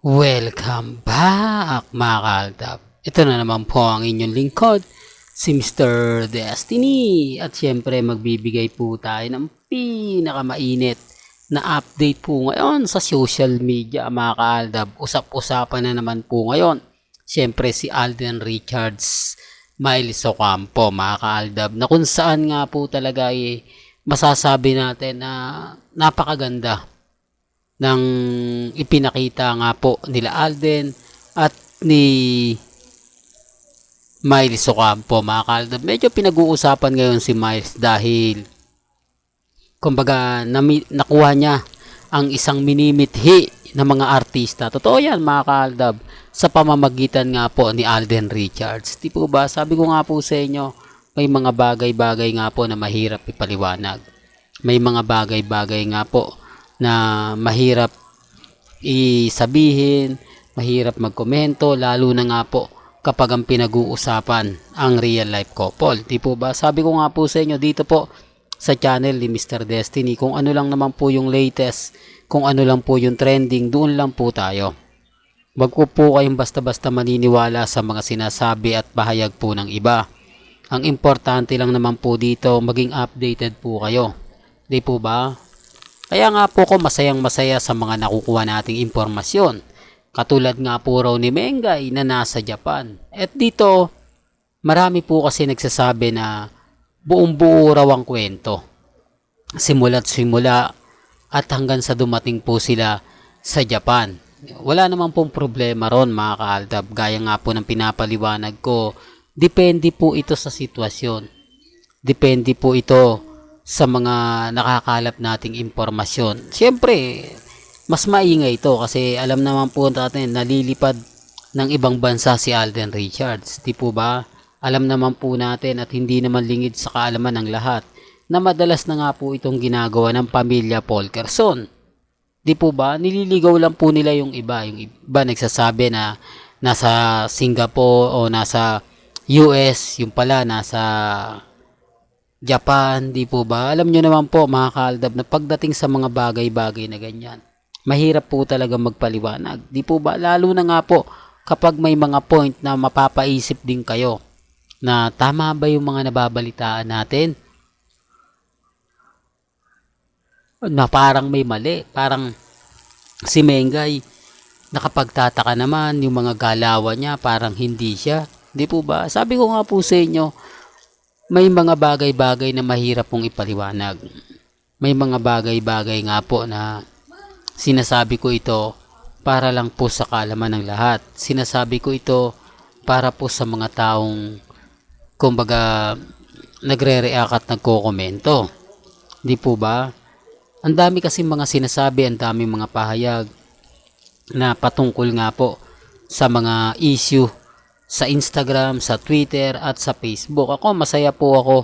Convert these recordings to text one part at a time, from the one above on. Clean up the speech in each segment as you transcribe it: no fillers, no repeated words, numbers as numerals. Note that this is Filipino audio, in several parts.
Welcome back mga kaaldab. Ito na naman po ang inyong lingkod, si Mr. Destiny. At syempre magbibigay po tayo ng pinakamainit na update po ngayon sa social media mga kaaldab. Usap-usapan na naman po ngayon. Syempre si Alden Richards, Miles Ocampo mga kaaldab. Na kung saan nga po talaga masasabi natin na napakaganda ng ipinakita nga po nila Alden at ni Miles Ocampo mga kaaldab. Medyo pinag-uusapan ngayon si Miles dahil kumbaga nakuha niya ang isang minimithi ng mga artista. Totoo yan mga kaaldab, sa pamamagitan nga po ni Alden Richards. Di po ba? Sabi ko nga po sa inyo, may mga bagay-bagay nga po na mahirap ipaliwanag. May mga bagay-bagay nga po na mahirap isabihin, mahirap magkomento, lalo na nga po kapag ang pinag-uusapan ang real life couple. Di po ba? Sabi ko nga po sa inyo dito po sa channel ni Mr. Destiny, kung ano lang naman po yung latest, kung ano lang po yung trending, doon lang po tayo. Wag po kayong basta-basta maniniwala sa mga sinasabi at bahayag po ng iba. Ang importante lang naman po dito, maging updated po kayo. Di po ba? Kaya nga po ko masayang-masaya sa mga nakukuha nating impormasyon. Katulad nga po raw ni Mengay na nasa Japan. At dito, marami po kasi nagsasabi na buong buo raw ang kwento. Simula't simula at hanggang sa dumating po sila sa Japan. Wala naman pong problema ron mga kaaldab. Gaya nga po ng pinapaliwanag ko, depende po ito sa sitwasyon. Depende po ito sa mga nakakalap nating impormasyon. Siyempre, mas maingay ito kasi alam naman po natin nalilipad ng ibang bansa si Alden Richards. Di po ba? Alam naman po natin at hindi naman lingid sa kaalaman ng lahat na madalas na nga po itong ginagawa ng pamilya Polkerson. Di po ba? Nililigaw lang po nila yung iba. Yung iba nagsasabi na nasa Singapore o nasa US, yung pala nasa Japan, di po ba? Alam nyo naman po mga kaaldab na pagdating sa mga bagay-bagay na ganyan, mahirap po talaga magpaliwanag. Di po ba? Lalo na nga po kapag may mga point na mapapaisip din kayo na tama ba yung mga nababalitaan natin? Na parang may mali. Parang si Mengay, nakapagtataka naman yung mga galawan niya, parang hindi siya. Di po ba? Sabi ko nga po sa inyo, may mga bagay-bagay na mahirap pong ipaliwanag. May mga bagay-bagay nga po na sinasabi ko ito para lang po sa kaalaman ng lahat. Sinasabi ko ito para po sa mga taong kumbaga nagre-react at nagko-komento. Di po ba? Ang dami kasi mga sinasabi, ang dami mga pahayag na patungkol nga po sa mga issue sa Instagram, sa Twitter at sa Facebook. Ako, masaya po ako.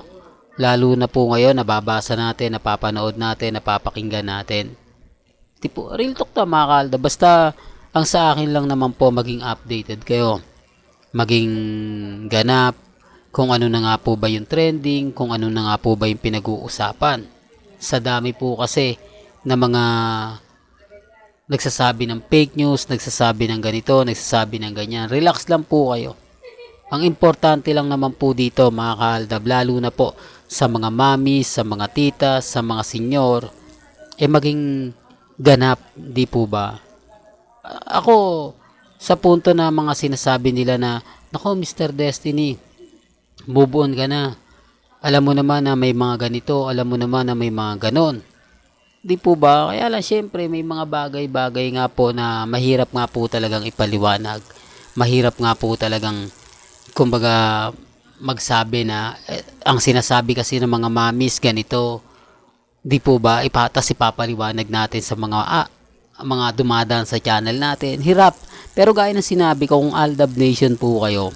Lalo na po ngayon, nababasa natin, napapanood natin, napapakinggan natin. Tipo, real talk to mga kalda. Basta, ang sa akin lang naman po, maging updated kayo. Maging ganap, kung ano na nga po ba yung trending, kung ano na nga po ba yung pinag-uusapan. Sa dami po kasi na mga nagsasabi ng fake news, nagsasabi ng ganito, nagsasabi ng ganyan. Relax lang po kayo. Ang importante lang naman po dito mga kaaldab, lalo na po sa mga mami, sa mga tita, sa mga senyor, maging ganap, di po ba? Ako, sa punto na mga sinasabi nila na, nako Mr. Destiny, move on ka na. Alam mo naman na may mga ganito, alam mo naman na may mga ganon. Di po ba? Kaya lang syempre may mga bagay-bagay nga po na mahirap nga po talagang ipaliwanag. Mahirap nga po talagang kumbaga magsabi na ang sinasabi kasi ng mga mamis ganito. Di po ba? Ipapaliwanag natin sa mga dumadaan sa channel natin. Hirap. Pero gaya ng sinabi ko, kung Aldab Nation po kayo,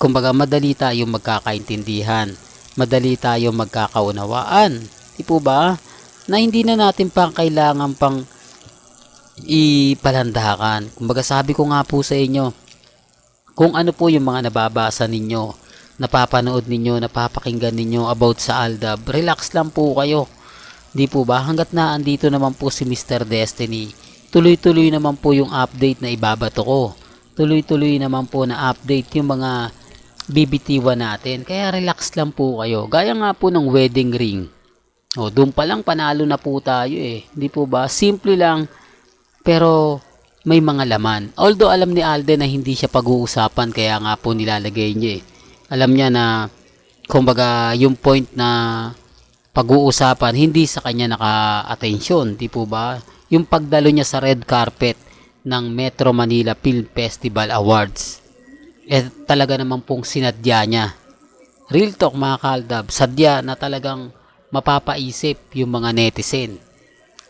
kumbaga madali tayong magkakaintindihan. Madali tayong magkakaunawaan. Di po ba? Na hindi na natin pang kailangan pang ipalandakan. Kumbaga sabi ko nga po sa inyo, kung ano po yung mga nababasa ninyo, napapanood ninyo, napapakinggan ninyo about sa Aldab, relax lang po kayo. Di po ba? Hanggat na andito naman po si Mr. Destiny, tuloy-tuloy naman po yung update na ibabato ko. Tuloy-tuloy naman po na update yung mga bibitiwan natin. Kaya relax lang po kayo. Gaya nga po ng wedding ring. O, doon pa lang panalo na po tayo eh. Hindi po ba? Simple lang, pero may mga laman. Although alam ni Alden na hindi siya pag-uusapan, kaya nga po nilalagay niya eh. Alam niya na, kumbaga, yung point na pag-uusapan, hindi sa kanya naka-atensyon. Di po ba? Yung pagdalo niya sa red carpet ng Metro Manila Film Festival Awards, eh talaga naman pong sinadya niya. Real talk mga kaaldab, sadya na talagang mapapaisip yung mga netizen.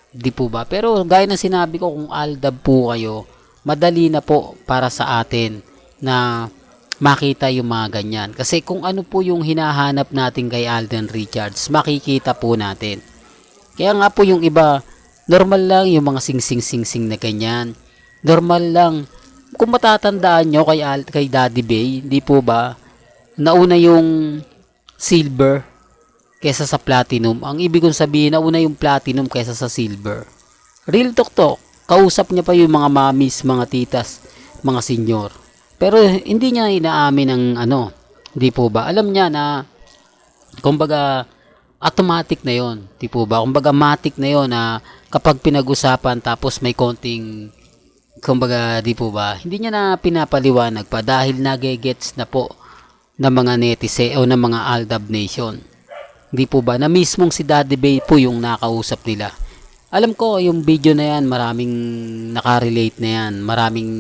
Di po ba? Pero gaya ng sinabi ko, kung aldab po kayo, madali na po para sa atin na makita yung mga ganyan. Kasi kung ano po yung hinahanap natin kay Alden Richards, makikita po natin. Kaya nga po yung iba, normal lang yung mga sing-sing-sing-sing na ganyan. Normal lang. Kung matatandaan nyo kay Daddy Bay, di po ba, nauna yung silver kesa sa platinum. Ang ibig kong sabihin, nauna yung platinum kesa sa silver. Real talk to. Kausap niya pa yung mga mamis, mga titas, mga senyor. Pero hindi niya inaamin ng ano, di po ba? Alam niya na, kumbaga, automatic na yon, di po ba? Kumbaga, matic na yon na kapag pinag-usapan tapos may konting, kumbaga, di po ba? Hindi niya na pinapaliwanag pa dahil nagegets na po ng mga netizen o ng mga Aldab Nation. Di po ba? Na mismong si Daddy Bay po yung nakausap nila. Alam ko yung video na yan, maraming nakarelate na yan, maraming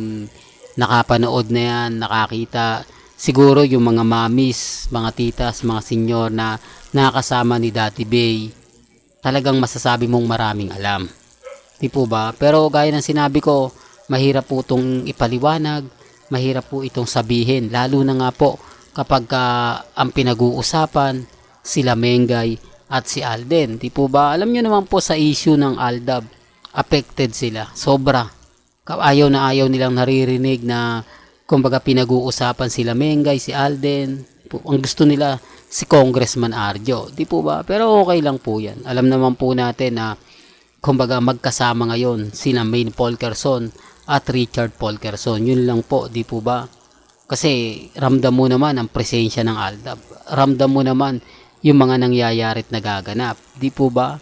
nakapanood na yan, nakakita. Siguro yung mga mamis, mga titas, mga senyor na nakasama ni Daddy Bay, talagang masasabi mong maraming alam. Di po ba? Pero gaya ng sinabi ko, mahirap po itong ipaliwanag, mahirap po itong sabihin, lalo na nga po kapag ang pinag-uusapan sila Mengay at si Alden. Di po ba? Alam nyo naman po sa issue ng Aldab, affected sila. Sobra. Ayaw na ayaw nilang naririnig na kumbaga pinag-uusapan sila Mengay, si Alden. Ang gusto nila si Congressman Arjo. Di po ba? Pero okay lang po yan. Alam naman po natin na kumbaga magkasama ngayon sina Maine Polkerson at Richard Polkerson. Yun lang po. Di po ba? Kasi ramdam mo naman ang presensya ng Aldab. Ramdam mo naman yung mga nangyayari at nagaganap. Di po ba?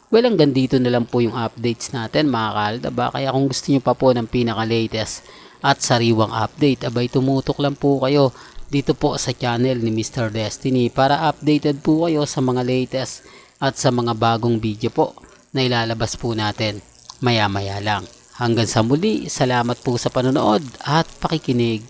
Well, hanggang dito na lang po yung updates natin mga kaaldab. Kaya kung gusto nyo pa po ng pinaka-latest at sariwang update, abay tumutok lang po kayo dito po sa channel ni Mr. Destiny para updated po kayo sa mga latest at sa mga bagong video po na ilalabas po natin maya-maya lang. Hanggang sa muli, salamat po sa panonood at pakikinig.